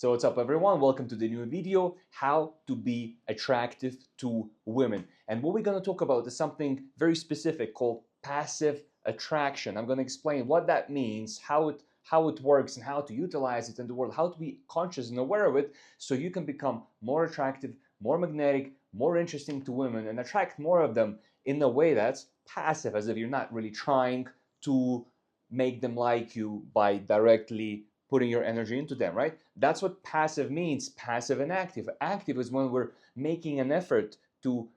So what's up everyone, welcome to the new video, how to be attractive to women. And what we're going to talk about is something very specific called passive attraction. I'm going to explain what that means, how it works and how to utilize it in the world, how to be conscious and aware of it so you can become more attractive, more magnetic, more interesting to women and attract more of them in a way that's passive, as if you're not really trying to make them like you by directly putting your energy into them, right? That's what passive means, passive and active. Active is when we're making an effort to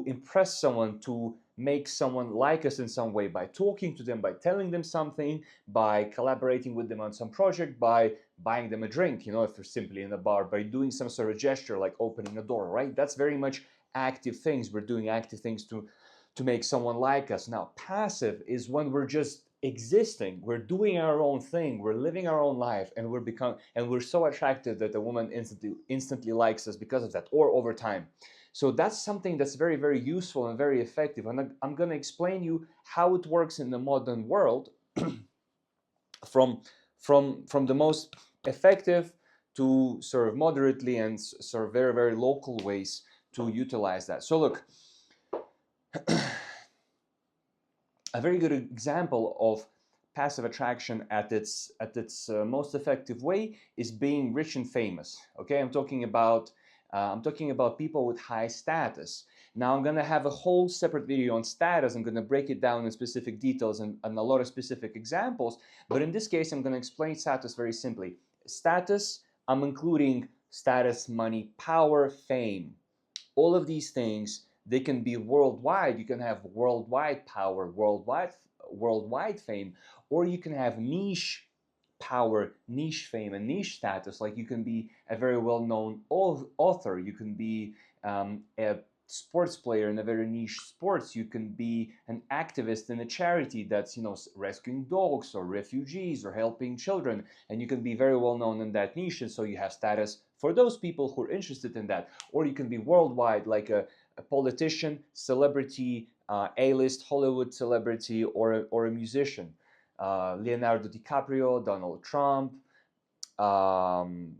impress someone, to make someone like us in some way by talking to them, by telling them something, by collaborating with them on some project, by buying them a drink, if they're simply in a bar, by doing some sort of gesture like opening a door, right? That's very much active things. We're doing active things to make someone like us. Now, passive is when we're just existing, we're doing our own thing, we're living our own life, and we're so attractive that the woman instantly likes us because of that, or over time. So that's something that's very, very useful and very effective. And I'm going to explain you how it works in the modern world, from the most effective to sort of moderately and sort of very, very local ways to utilize that. So look, a very good example of passive attraction at its most effective way is being rich and famous. Okay, I'm talking about people with high status. Now I'm gonna have a whole separate video on status. I'm gonna break it down in specific details and a lot of specific examples. But in this case, I'm gonna explain status very simply. Status, I'm including status, money, power, fame. All of these things, they can be worldwide. You can have worldwide power, worldwide fame, or you can have niche power, niche fame, and niche status. Like you can be a very well-known author. You can be a sports player in a very niche sports. You can be an activist in a charity that's rescuing dogs or refugees or helping children, and you can be very well known in that niche, and so you have status for those people who are interested in that. Or you can be worldwide, like a politician, celebrity, A-list Hollywood celebrity, or a musician. Leonardo DiCaprio, Donald Trump,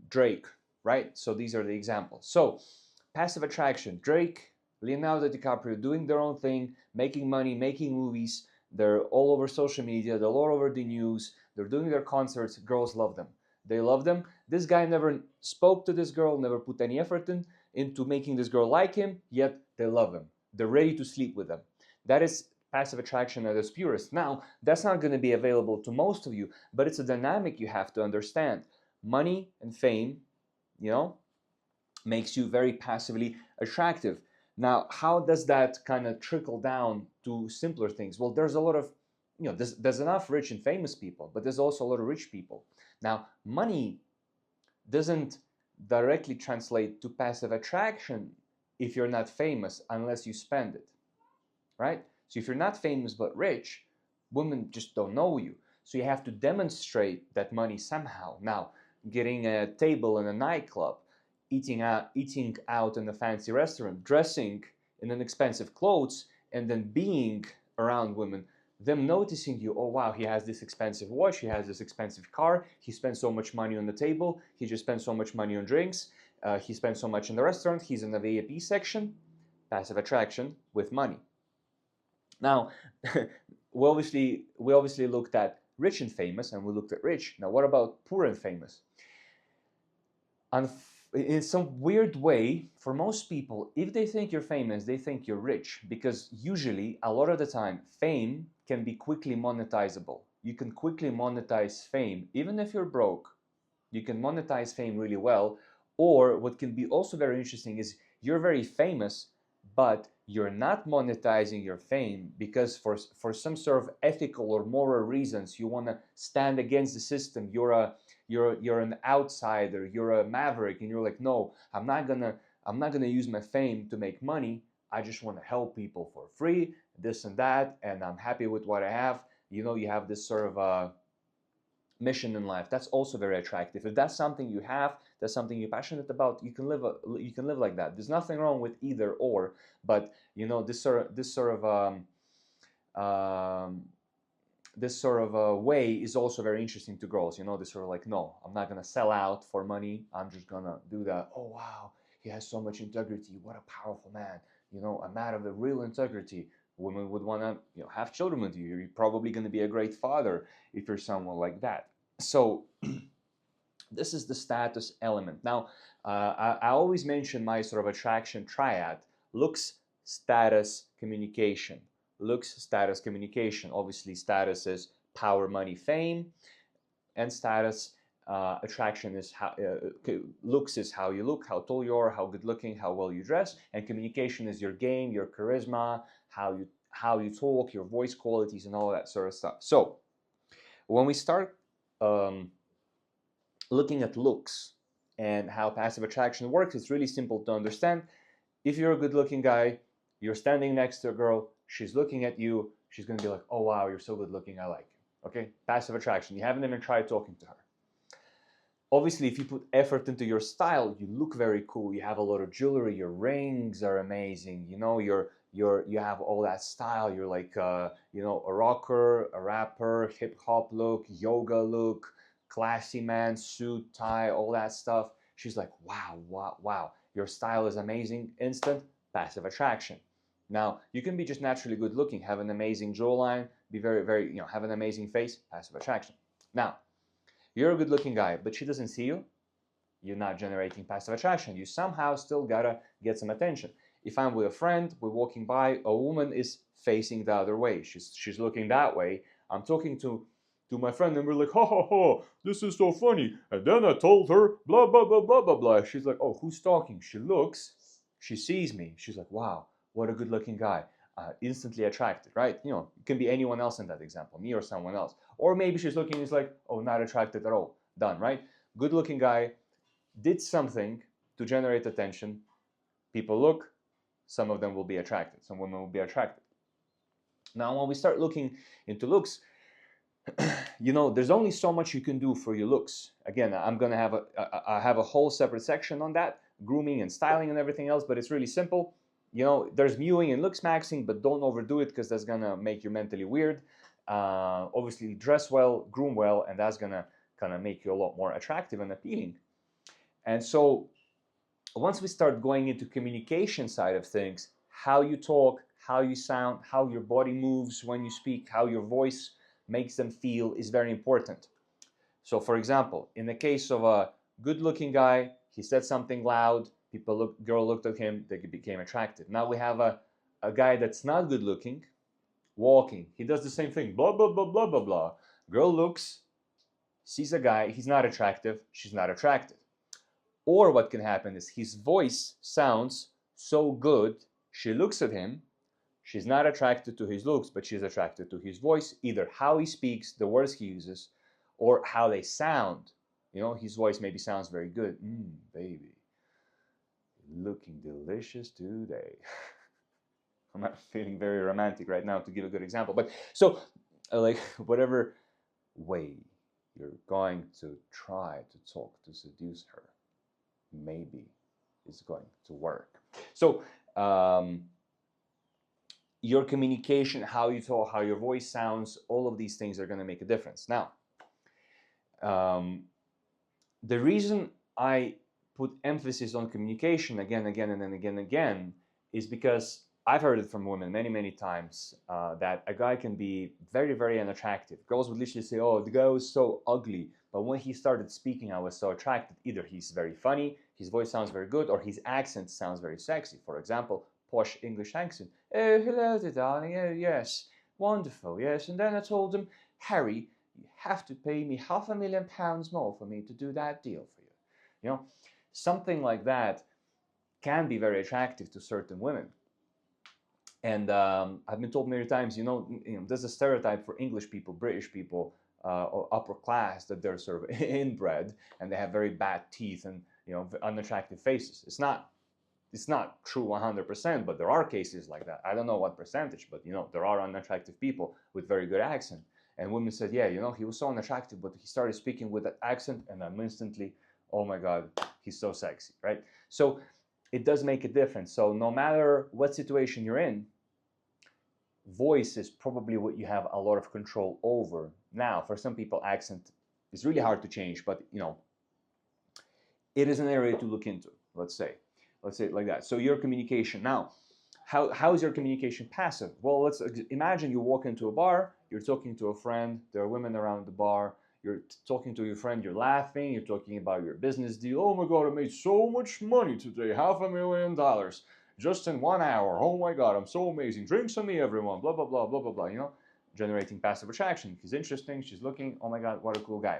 Drake, right? So these are the examples. So passive attraction, Drake, Leonardo DiCaprio doing their own thing, making money, making movies. They're all over social media, they're all over the news, they're doing their concerts, girls love them. They love them. This guy never spoke to this girl, never put any effort into making this girl like him, yet they love him. They're ready to sleep with him. That is passive attraction at its purest. Now, that's not going to be available to most of you, but it's a dynamic you have to understand. Money and fame, makes you very passively attractive. Now, how does that kind of trickle down to simpler things? Well, there's a lot of, there's enough rich and famous people, but there's also a lot of rich people. Now, money doesn't directly translate to passive attraction if you're not famous unless you spend it, right? So if you're not famous but rich, women just don't know you. So you have to demonstrate that money somehow. Now, getting a table in a nightclub, eating out in a fancy restaurant, dressing in an expensive clothes, and then being around women, them noticing you, oh wow, he has this expensive watch, he has this expensive car, he spends so much money on the table, he just spends so much money on drinks, he spends so much in the restaurant, he's in the VIP section. Passive attraction with money. Now, we obviously looked at rich and famous, and we looked at rich. Now, what about poor and famous? In some weird way, for most people, if they think you're famous, they think you're rich, because usually, a lot of the time, fame can be quickly monetizable. You can quickly monetize fame. Even if you're broke, you can monetize fame really well. Or what can be also very interesting is you're very famous, but you're not monetizing your fame because for some sort of ethical or moral reasons, you want to stand against the system. You're an outsider, you're a maverick, and you're like, no, I'm not gonna use my fame to make money. I just want to help people for free, this and that, and I'm happy with what I have. You have this sort of mission in life. That's also very attractive. If that's something you have, that's something you're passionate about, you can live like that. There's nothing wrong with either or, but this sort of this sort of a way is also very interesting to girls. You know, this sort of like, no, I'm not gonna sell out for money. I'm just gonna do that. Oh wow, he has so much integrity. What a powerful man. You know, a man of the real integrity. Women would want to, you know, have children with you. You're probably going to be a great father if you're someone like that. So this is the status element. Now, I always mention my sort of attraction triad: looks, status, communication. Looks, status, communication. Obviously, status is power, money, fame, and status, attraction is how, looks is how you look, how tall you are, how good looking, how well you dress, and communication is your game, your charisma, how you talk, your voice qualities, and all that sort of stuff. So when we start looking at looks and how passive attraction works, it's really simple to understand. If you're a good looking guy, you're standing next to a girl, she's looking at you, she's going to be like, oh wow, you're so good looking, I like you. Okay, passive attraction. You haven't even tried talking to her. Obviously, if you put effort into your style, you look very cool. You have a lot of jewelry. Your rings are amazing. You know, you have all that style. You're like, you know, a rocker, a rapper, hip hop look, yoga look, classy man, suit, tie, all that stuff. She's like, wow, wow, wow. Your style is amazing. Instant passive attraction. Now, you can be just naturally good looking, have an amazing jawline, be very, very, you know, have an amazing face, passive attraction. Now, you're a good looking guy, but she doesn't see you. You're not generating passive attraction. You somehow still gotta get some attention. If I'm with a friend, we're walking by, a woman is facing the other way. She's looking that way. I'm talking to my friend and we're like, ha ha ha, this is so funny. And then I told her, blah, blah, blah, blah, blah, blah. She's like, oh, who's talking? She looks, she sees me. She's like, wow, what a good looking guy. Instantly attracted, right? You know, it can be anyone else in that example, me or someone else. Or maybe she's looking and is like, oh, not attracted at all. Done, right? Good looking guy did something to generate attention. People look, some of them will be attracted. Some women will be attracted. Now, when we start looking into looks, you know, there's only so much you can do for your looks. Again, I have a whole separate section on that, grooming and styling and everything else, but it's really simple. You know, there's viewing and looks maxing, but don't overdo it because that's gonna make you mentally weird. Obviously, dress well, groom well, and that's gonna kind of make you a lot more attractive and appealing. And so once we start going into communication side of things, how you talk, how you sound, how your body moves when you speak, how your voice makes them feel is very important. So for example, in the case of a good-looking guy, he said something loud, girl looked at him, they became attractive. Now we have a guy that's not good-looking, walking, he does the same thing, blah, blah, blah, blah, blah, blah. Girl looks, sees a guy, he's not attractive, she's not attracted. Or what can happen is his voice sounds so good, she looks at him, she's not attracted to his looks, but she's attracted to his voice, either how he speaks, the words he uses, or how they sound. You know, his voice maybe sounds very good. Baby, looking delicious today. I'm not feeling very romantic right now to give a good example, but so like whatever way you're going to try to talk to seduce her, maybe it's going to work. So your communication, how you talk, how your voice sounds, all of these things are going to make a difference. Now, the reason I put emphasis on communication again and again is because I've heard it from women many, many times that a guy can be very, very unattractive. Girls would literally say, oh, the guy was so ugly. But when he started speaking, I was so attracted. Either he's very funny, his voice sounds very good, or his accent sounds very sexy. For example, posh English accent. Oh, hello there, darling. Oh, yes. Wonderful, yes. And then I told him, Harry, you have to pay me £500,000 more for me to do that deal for you. You know, something like that can be very attractive to certain women. And I've been told many times, you know, there's a stereotype for English people, British people, or upper class, that they're sort of inbred and they have very bad teeth and, you know, unattractive faces. It's not true 100%, but there are cases like that. I don't know what percentage, but, you know, there are unattractive people with very good accent. And women said, yeah, you know, he was so unattractive, but he started speaking with that accent, and I'm instantly, oh my God, he's so sexy, right? So it does make a difference. So no matter what situation you're in, voice is probably what you have a lot of control over. Now, for some people, accent is really hard to change, but it is an area to look into. Let's say it like that. So your communication now. How is your communication passive? Well, let's imagine you walk into a bar, you're talking to a friend, there are women around the bar, you're talking to your friend, you're laughing, you're talking about your business deal. Oh my God, I made so much money today, $500,000 just in 1 hour. Oh my God, I'm so amazing. Drinks on me, everyone. Blah, blah, blah, blah, blah, blah. Generating passive attraction. He's interesting, she's looking, oh my God, what a cool guy.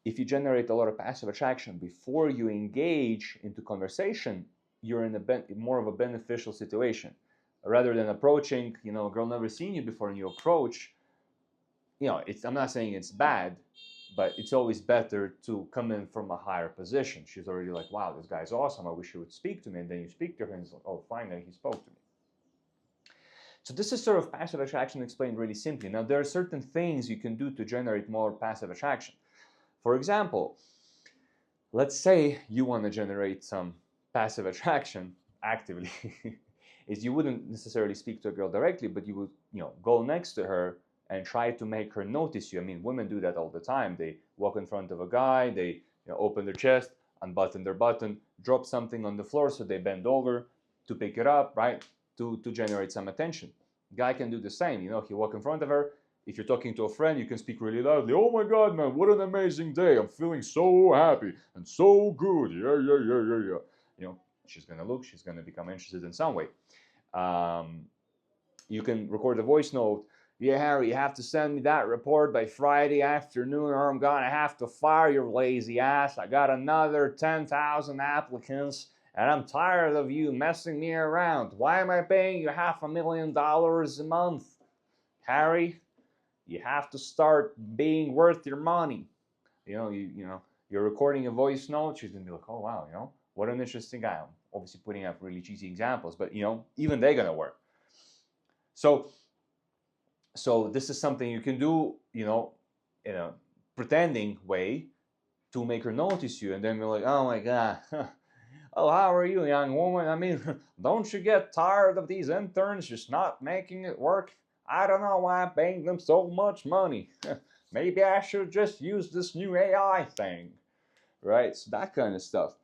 If you generate a lot of passive attraction before you engage into conversation, you're in more of a beneficial situation. Rather than approaching, a girl never seen you before and you approach, I'm not saying it's bad, but it's always better to come in from a higher position. She's already like, wow, this guy's awesome. I wish he would speak to me. And then you speak to her and it's like, oh, finally, he spoke to me. So this is sort of passive attraction explained really simply. Now, there are certain things you can do to generate more passive attraction. For example, let's say you want to generate some passive attraction actively. Is you wouldn't necessarily speak to a girl directly, but you would, go next to her and try to make her notice you. I mean, women do that all the time. They walk in front of a guy, they open their chest, unbutton their button, drop something on the floor, so they bend over to pick it up, right? To generate some attention. Guy can do the same. He walk in front of her. If you're talking to a friend, you can speak really loudly. Oh my God, man, what an amazing day. I'm feeling so happy and so good. Yeah. She's going to look, she's going to become interested in some way. You can record a voice note. Yeah, Harry, you have to send me that report by Friday afternoon or I'm going to have to fire your lazy ass. I got another 10,000 applicants and I'm tired of you messing me around. Why am I paying you $500,000 a month? Harry, you have to start being worth your money. You're recording a voice note. She's gonna be like, oh wow, what an interesting guy. I'm obviously putting up really cheesy examples, but even they're gonna work. So this is something you can do, in a pretending way to make her notice you, and then be like, oh my God. Oh, how are you, young woman? I mean, don't you get tired of these interns just not making it work? I don't know why I'm paying them so much money. Maybe I should just use this new AI thing, right? So that kind of stuff.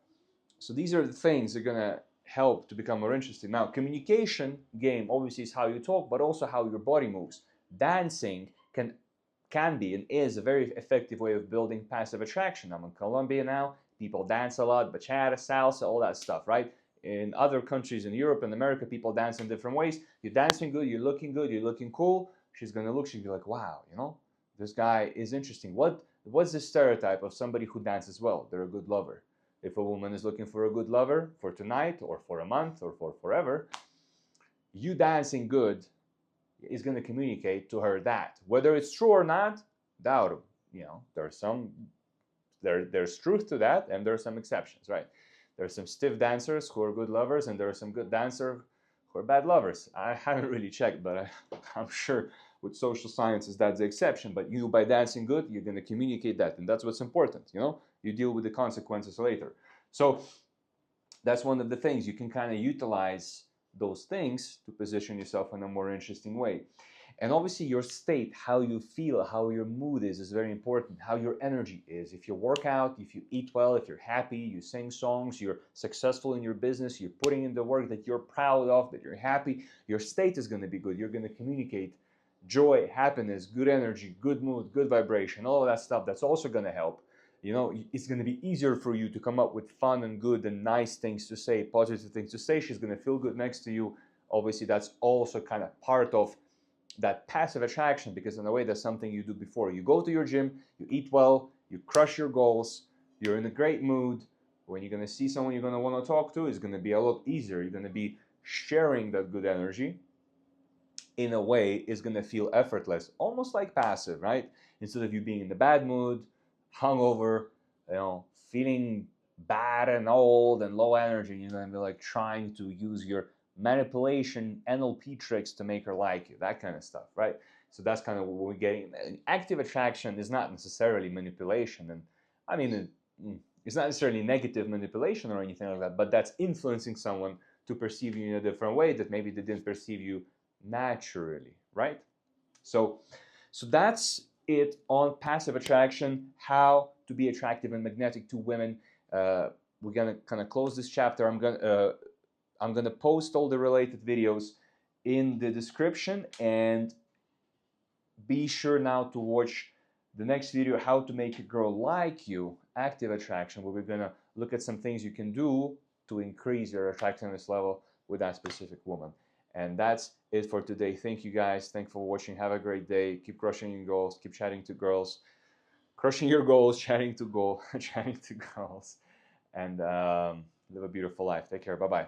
So these are the things that are gonna help to become more interesting. Now, communication game obviously is how you talk, but also how your body moves. Dancing can be and is a very effective way of building passive attraction. I'm in Colombia now. People dance a lot, bachata, salsa, all that stuff, right? In other countries in Europe and America, people dance in different ways. You're dancing good, you're looking cool. She's gonna look, she'll be like, wow, this guy is interesting. What's the stereotype of somebody who dances well? They're a good lover. If a woman is looking for a good lover for tonight or for a month or for forever, you dancing good is going to communicate to her that. Whether it's true or not, doubt it. There's truth to that, and there are some exceptions, right? There are some stiff dancers who are good lovers, and there are some good dancers who are bad lovers. I haven't really checked, but I'm sure with social sciences that's the exception. But by dancing good, you're going to communicate that, and that's what's important. You deal with the consequences later. So that's one of the things you can kind of utilize those things to position yourself in a more interesting way. And obviously your state, how you feel, how your mood is very important, how your energy is. If you work out, if you eat well, if you're happy, you sing songs, you're successful in your business, you're putting in the work that you're proud of, that you're happy, your state is going to be good. You're going to communicate joy, happiness, good energy, good mood, good vibration, all of that stuff. That's also going to help. It's going to be easier for you to come up with fun and good and nice things to say, positive things to say. She's going to feel good next to you. Obviously, that's also kind of part of that passive attraction, because in a way, that's something you do before. You go to your gym, you eat well, you crush your goals, you're in a great mood. When you're going to see someone you're going to want to talk to, it's going to be a lot easier. You're going to be sharing that good energy. In a way, it's going to feel effortless, almost like passive, right? Instead of you being in the bad mood, hungover, feeling bad and old and low energy, you're going to be like trying to use your manipulation NLP tricks to make her like you, that kind of stuff, right? So that's kind of what we're getting. Active attraction is not necessarily manipulation, and I mean, it's not necessarily negative manipulation or anything like that, but that's influencing someone to perceive you in a different way that maybe they didn't perceive you naturally, right? So that's it on passive attraction, how to be attractive and magnetic to women. We're gonna kind of close this chapter. I'm gonna post all the related videos in the description, and be sure now to watch the next video, how to make a girl like you, active attraction, where we're gonna look at some things you can do to increase your attractiveness level with that specific woman. And that's it for today. Thank you guys. Thanks for watching. Have a great day. Keep crushing your goals. Keep chatting to girls. Crushing your goals, chatting to girls, and live a beautiful life. Take care. Bye-bye.